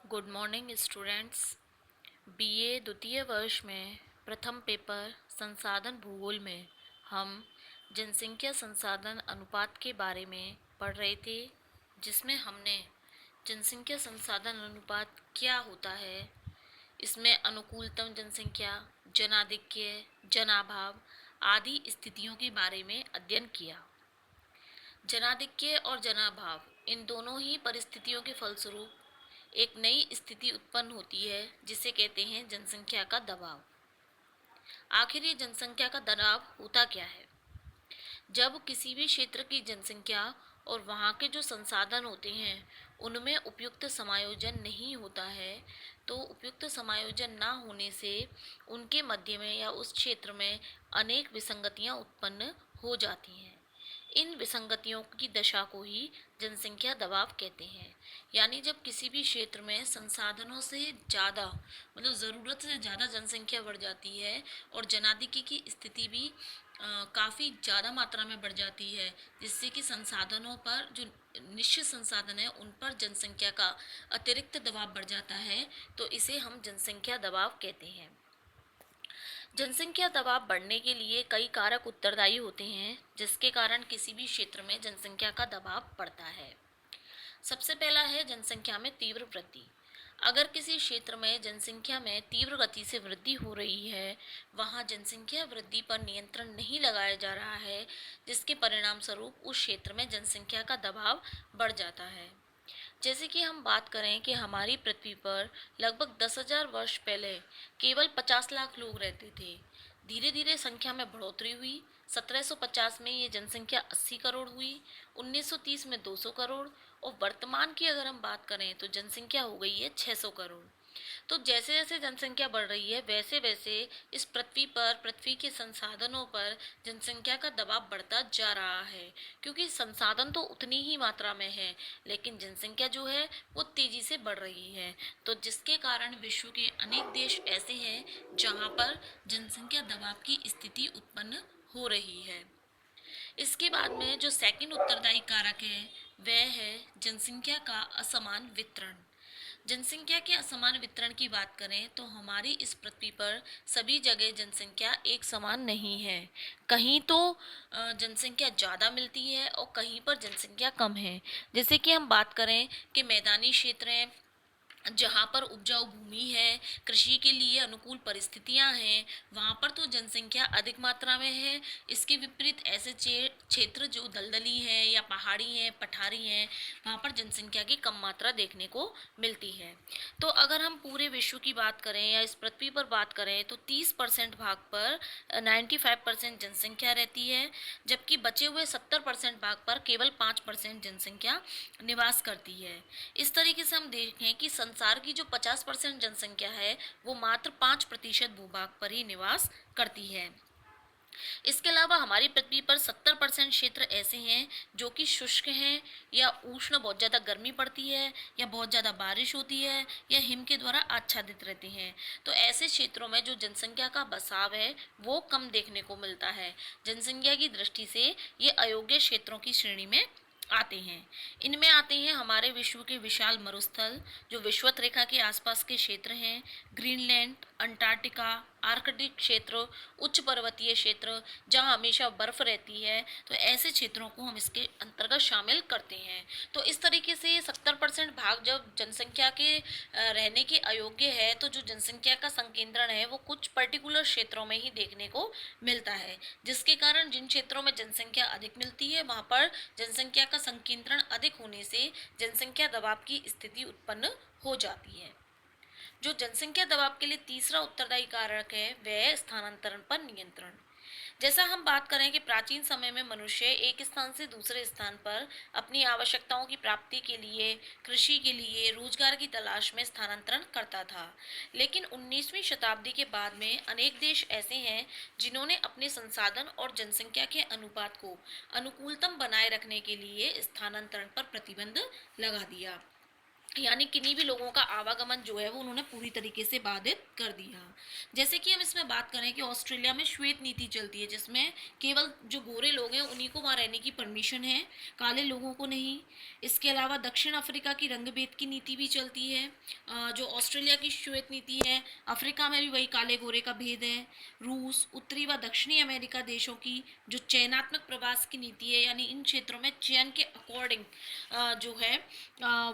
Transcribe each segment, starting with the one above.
Good morning students. BA द्वितीय वर्ष में प्रथम पेपर संसाधन भूगोल में हम जनसंख्या संसाधन अनुपात के बारे में पढ़ रहे थे, जिसमें हमने जनसंख्या संसाधन अनुपात क्या होता है, इसमें अनुकूलतम जनसंख्या, जनाधिक्य, जनाभाव आदि स्थितियों के बारे में अध्ययन किया। जनाधिक्य और जनाभाव इन दोनों ही परिस्थितियों के फलस्वरूप एक नई स्थिति उत्पन्न होती है, जिसे कहते हैं जनसंख्या का दबाव। आखिर ये जनसंख्या का दबाव होता क्या है? जब किसी भी क्षेत्र की जनसंख्या और वहाँ के जो संसाधन होते हैं उनमें उपयुक्त समायोजन नहीं होता है, तो उपयुक्त समायोजन ना होने से उनके मध्य में या उस क्षेत्र में अनेक विसंगतियाँ उत्पन्न हो जाती हैं। इन विसंगतियों की दशा को ही जनसंख्या दबाव कहते हैं। यानी जब किसी भी क्षेत्र में संसाधनों से ज़्यादा मतलब ज़रूरत से ज़्यादा जनसंख्या बढ़ जाती है और जनाधिक्य की स्थिति भी काफ़ी ज़्यादा मात्रा में बढ़ जाती है, जिससे कि संसाधनों पर जो निश्चित संसाधन है उन पर जनसंख्या का अतिरिक्त दबाव बढ़ जाता है, तो इसे हम जनसंख्या दबाव कहते हैं। जनसंख्या दबाव बढ़ने के लिए कई कारक उत्तरदायी होते हैं, जिसके कारण किसी भी क्षेत्र में जनसंख्या का दबाव बढ़ता है। सबसे पहला है जनसंख्या में तीव्र वृद्धि। अगर किसी क्षेत्र में जनसंख्या में तीव्र गति से वृद्धि हो रही है, वहाँ जनसंख्या वृद्धि पर नियंत्रण नहीं लगाया जा रहा है, जिसके परिणाम स्वरूप उस क्षेत्र में जनसंख्या का दबाव बढ़ जाता है। जैसे कि हम बात करें कि हमारी पृथ्वी पर लगभग 10,000 वर्ष पहले केवल 50 लाख लोग रहते थे। धीरे धीरे संख्या में बढ़ोतरी हुई। 1750 में ये जनसंख्या 80 करोड़ हुई, 1930 में 200 करोड़ और वर्तमान की अगर हम बात करें तो जनसंख्या हो गई है 600 करोड़। तो जैसे जैसे जनसंख्या बढ़ रही है वैसे वैसे इस पृथ्वी पर, पृथ्वी के संसाधनों पर जनसंख्या का दबाव बढ़ता जा रहा है, क्योंकि संसाधन तो उतनी ही मात्रा में है लेकिन जनसंख्या जो है वो तेजी से बढ़ रही है। तो जिसके कारण विश्व के अनेक देश ऐसे हैं जहाँ पर जनसंख्या दबाव की स्थिति उत्पन्न हो रही है। इसके बाद में जो सेकंड उत्तरदायी कारक है वह है जनसंख्या का असमान वितरण। जनसंख्या के असमान वितरण की बात करें तो हमारी इस पृथ्वी पर सभी जगह जनसंख्या एक समान नहीं है। कहीं तो जनसंख्या ज़्यादा मिलती है और कहीं पर जनसंख्या कम है। जैसे कि हम बात करें कि मैदानी क्षेत्र हैं जहाँ पर उपजाऊ भूमि है, कृषि के लिए अनुकूल परिस्थितियाँ हैं, वहाँ पर तो जनसंख्या अधिक मात्रा में है। इसके विपरीत ऐसे क्षेत्र जो दलदली हैं या पहाड़ी हैं, पठारी हैं, वहाँ पर जनसंख्या की कम मात्रा देखने को मिलती है। तो अगर हम पूरे विश्व की बात करें या इस पृथ्वी पर बात करें तो 30% भाग पर 95% जनसंख्या रहती है, जबकि बचे हुए 70% भाग पर केवल 5% जनसंख्या निवास करती है। इस तरीके से हम देखें कि संसार की जो 50% जनसंख्या है वो मात्र 5% भूभाग पर ही निवास करती है। इसके अलावा हमारी पृथ्वी पर 70% क्षेत्र ऐसे हैं जो कि शुष्क हैं या उष्ण, बहुत ज़्यादा गर्मी पड़ती है या बहुत ज़्यादा बारिश होती है या हिम के द्वारा आच्छादित रहते हैं। तो ऐसे क्षेत्रों में जो जनसंख्या का बसाव है वो कम देखने को मिलता है। जनसंख्या की दृष्टि से ये अयोग्य क्षेत्रों की श्रेणी में आते हैं। इनमें आते हैं हमारे विश्व के विशाल मरुस्थल जो विषुवत रेखा के आसपास के क्षेत्र हैं, ग्रीनलैंड, अंटार्कटिका, आर्कटिक क्षेत्र, उच्च पर्वतीय क्षेत्र जहाँ हमेशा बर्फ रहती है, तो ऐसे क्षेत्रों को हम इसके अंतर्गत शामिल करते हैं। तो इस तरीके से 70% भाग जब जनसंख्या के रहने के अयोग्य है, तो जो जनसंख्या का संकेंद्रण है वो कुछ पर्टिकुलर क्षेत्रों में ही देखने को मिलता है, जिसके कारण जिन क्षेत्रों में जनसंख्या अधिक मिलती है वहाँ पर जनसंख्या का संकेंद्रण अधिक होने से जनसंख्या दबाव की स्थिति उत्पन्न हो जाती है। जो जनसंख्या दबाव के लिए तीसरा उत्तरदायी कारक है वह है स्थानांतरण पर नियंत्रण। जैसा हम बात करें कि प्राचीन समय में मनुष्य एक स्थान से दूसरे स्थान पर अपनी आवश्यकताओं की प्राप्ति के लिए, कृषि के लिए, रोजगार की तलाश में स्थानांतरण करता था। लेकिन 19वीं शताब्दी के बाद में अनेक देश ऐसे हैं जिन्होंने अपने संसाधन और जनसंख्या के अनुपात को अनुकूलतम बनाए रखने के लिए स्थानांतरण पर प्रतिबंध लगा दिया। यानी किन्हीं भी लोगों का आवागमन जो है वो उन्होंने पूरी तरीके से बाधित कर दिया। जैसे कि हम इसमें बात करें कि ऑस्ट्रेलिया में श्वेत नीति चलती है, जिसमें केवल जो गोरे लोग हैं उन्हीं को वहाँ रहने की परमिशन है, काले लोगों को नहीं। इसके अलावा दक्षिण अफ्रीका की रंग भेद की नीति भी चलती है। जो ऑस्ट्रेलिया की श्वेत नीति है, अफ्रीका में भी वही काले गोरे का भेद है। रूस, उत्तरी व दक्षिणी अमेरिका देशों की जो चयनात्मक प्रवास की नीति है, यानी इन क्षेत्रों में चयन के अकॉर्डिंग जो है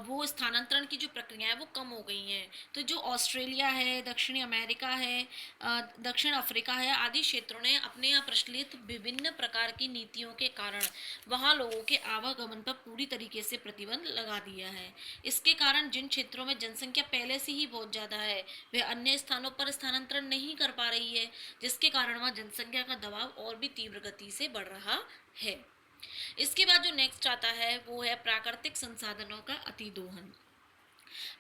वो स्थानांतरण की जो प्रक्रिया है वो कम हो गई है। तो जो ऑस्ट्रेलिया है, दक्षिणी अमेरिका है, दक्षिण अफ्रीका है आदि क्षेत्रों ने अपने यहाँ प्रचलित विभिन्न प्रकार की नीतियों के कारण वहाँ लोगों के आवागमन पर पूरी तरीके से प्रतिबंध लगा दिया है। इसके कारण जिन क्षेत्रों में जनसंख्या पहले से ही बहुत ज़्यादा है वे अन्य स्थानों पर स्थानांतरण नहीं कर पा रही है, जिसके कारण वहाँ जनसंख्या का दबाव और भी तीव्र गति से बढ़ रहा है। इसके बाद जो नेक्स्ट आता है वो है प्राकृतिक संसाधनों का अतिदोहन।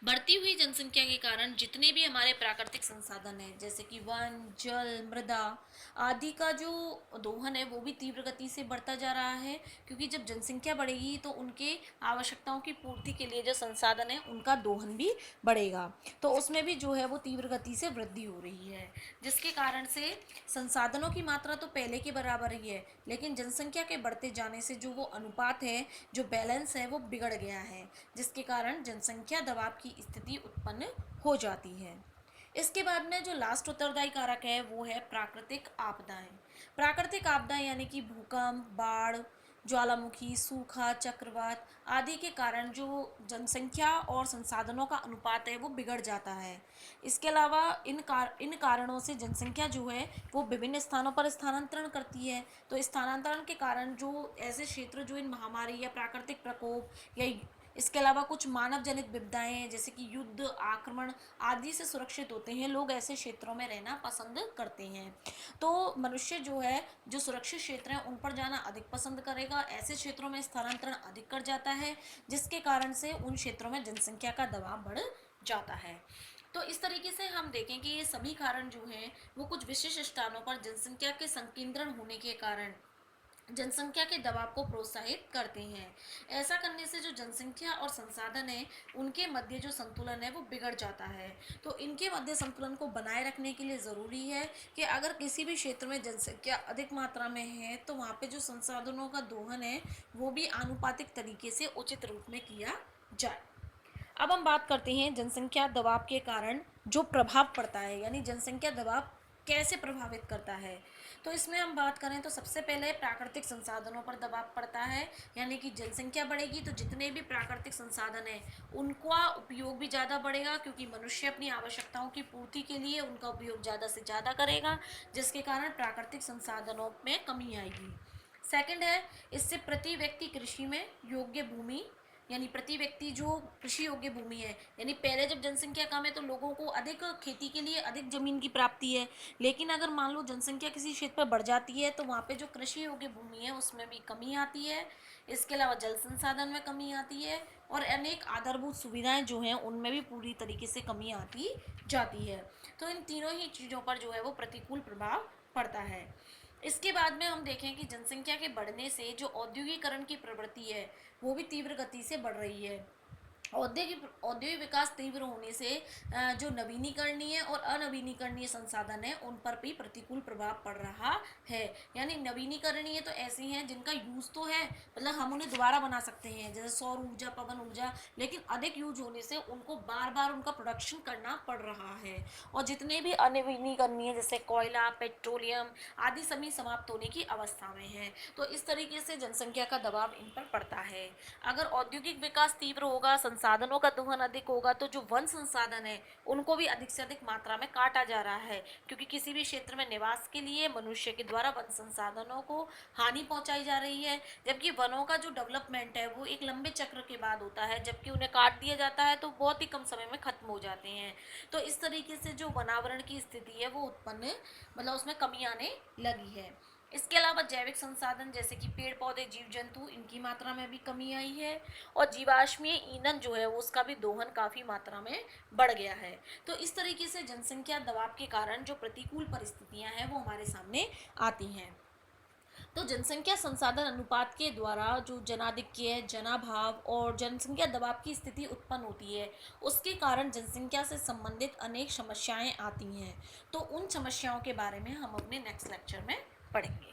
बढ़ती हुई जनसंख्या के कारण जितने भी हमारे प्राकृतिक संसाधन हैं, जैसे कि वन, जल, मृदा आदि का जो दोहन है वो भी तीव्र गति से बढ़ता जा रहा है, क्योंकि जब जनसंख्या बढ़ेगी तो उनके आवश्यकताओं की पूर्ति के लिए जो संसाधन है उनका दोहन भी बढ़ेगा, तो उसमें भी जो है वो तीव्र गति से वृद्धि हो रही है, जिसके कारण से संसाधनों की मात्रा तो पहले के बराबर ही है, लेकिन जनसंख्या के बढ़ते जाने से जो वो अनुपात है, जो बैलेंस है वो बिगड़ गया है, जिसके कारण जनसंख्या दबाव की स्थिति उत्पन्न हो जाती है। इसके बाद में जो लास्ट उत्तरदायी कारक है वो है प्राकृतिक आपदाएं। प्राकृतिक आपदाएं यानी कि भूकंप, बाढ़, ज्वालामुखी, सूखा, चक्रवात आदि के कारण जो जनसंख्या और संसाधनों का अनुपात है वो बिगड़ जाता है। इसके अलावा इन कारणों से जनसंख्या जो है वो विभिन्न स्थानों पर स्थानांतरण करती है, तो स्थानांतरण के कारण जो ऐसे क्षेत्र जो इन महामारी या प्राकृतिक प्रकोप या इसके अलावा कुछ मानव जनित विपदाएं हैं, जैसे कि युद्ध, आक्रमण आदि से सुरक्षित होते हैं, लोग ऐसे क्षेत्रों में रहना पसंद करते हैं। तो मनुष्य जो है जो सुरक्षित क्षेत्र हैं उन पर जाना अधिक पसंद करेगा, ऐसे क्षेत्रों में स्थानांतरण अधिक कर जाता है, जिसके कारण से उन क्षेत्रों में जनसंख्या का दबाव बढ़ जाता है। तो इस तरीके से हम देखें कि ये सभी कारण जो हैं वो कुछ विशिष्ट स्थानों पर जनसंख्या के संकेंद्रण होने के कारण जनसंख्या के दबाव को प्रोत्साहित करते हैं। ऐसा करने से जो जनसंख्या और संसाधन है उनके मध्य जो संतुलन है वो बिगड़ जाता है। तो इनके मध्य संतुलन को बनाए रखने के लिए ज़रूरी है कि अगर किसी भी क्षेत्र में जनसंख्या अधिक मात्रा में है तो वहाँ पे जो संसाधनों का दोहन है वो भी आनुपातिक तरीके से उचित रूप में किया जाए। अब हम बात करते हैं जनसंख्या दबाव के कारण जो प्रभाव पड़ता है, यानी जनसंख्या दबाव कैसे प्रभावित करता है। तो इसमें हम बात करें तो सबसे पहले प्राकृतिक संसाधनों पर दबाव पड़ता है, यानी कि जनसंख्या बढ़ेगी तो जितने भी प्राकृतिक संसाधन हैं उनका उपयोग भी ज़्यादा बढ़ेगा, क्योंकि मनुष्य अपनी आवश्यकताओं की पूर्ति के लिए उनका उपयोग ज़्यादा से ज़्यादा करेगा, जिसके कारण प्राकृतिक संसाधनों में कमी आएगी। सेकंड है, इससे प्रति व्यक्ति कृषि में योग्य भूमि, यानी प्रति व्यक्ति जो कृषि योग्य भूमि है, यानी पहले जब जनसंख्या कम है तो लोगों को अधिक खेती के लिए अधिक जमीन की प्राप्ति है, लेकिन अगर मान लो जनसंख्या किसी क्षेत्र पर बढ़ जाती है तो वहाँ पे जो कृषि योग्य भूमि है उसमें भी कमी आती है। इसके अलावा जल संसाधन में कमी आती है और अनेक आधारभूत सुविधाएं जो हैं उनमें भी पूरी तरीके से कमी आती जाती है। तो इन तीनों ही चीज़ों पर जो है वो प्रतिकूल प्रभाव पड़ता है। इसके बाद में हम देखें कि जनसंख्या के बढ़ने से जो औद्योगिकरण की प्रवृत्ति है वो भी तीव्र गति से बढ़ रही है। औद्योगिक विकास तीव्र होने से जो नवीनीकरणीय और अनवीनीकरणीय संसाधन है उन पर भी प्रतिकूल प्रभाव पड़ रहा है। यानी नवीनीकरणीय तो ऐसी हैं जिनका यूज़ तो है, मतलब हम उन्हें दोबारा बना सकते हैं, जैसे सौर ऊर्जा, पवन ऊर्जा, लेकिन अधिक यूज होने से उनको बार बार उनका प्रोडक्शन करना पड़ रहा है। और जितने भी अनवीनीकरणीय जैसे कोयला, पेट्रोलियम आदि सभी समाप्त होने की अवस्था में है। तो इस तरीके से जनसंख्या का दबाव इन पर पड़ता है। अगर औद्योगिक विकास तीव्र होगा, संसाधनों का दोहन अधिक होगा, तो जो वन संसाधन है उनको भी अधिक से अधिक मात्रा में काटा जा रहा है, क्योंकि किसी भी क्षेत्र में निवास के लिए मनुष्य के द्वारा वन संसाधनों को हानि पहुंचाई जा रही है, जबकि वनों का जो डेवलपमेंट है वो एक लंबे चक्र के बाद होता है, जबकि उन्हें काट दिया जाता है तो बहुत ही कम समय में खत्म हो जाते हैं। तो इस तरीके से जो वनावरण की स्थिति है वो उत्पन्न, मतलब उसमें कमी आने लगी है। इसके अलावा जैविक संसाधन जैसे कि पेड़ पौधे, जीव जंतु, इनकी मात्रा में भी कमी आई है और जीवाश्मीय ईंधन जो है वो उसका भी दोहन काफ़ी मात्रा में बढ़ गया है। तो इस तरीके से जनसंख्या दबाव के कारण जो प्रतिकूल परिस्थितियां हैं वो हमारे सामने आती हैं। तो जनसंख्या संसाधन अनुपात के द्वारा जो जनाधिक्य, जनाभाव और जनसंख्या दबाव की स्थिति उत्पन्न होती है, उसके कारण जनसंख्या से संबंधित अनेक समस्याएं आती हैं। तो उन समस्याओं के बारे में हम अपने नेक्स्ट लेक्चर में पढ़ेंगे।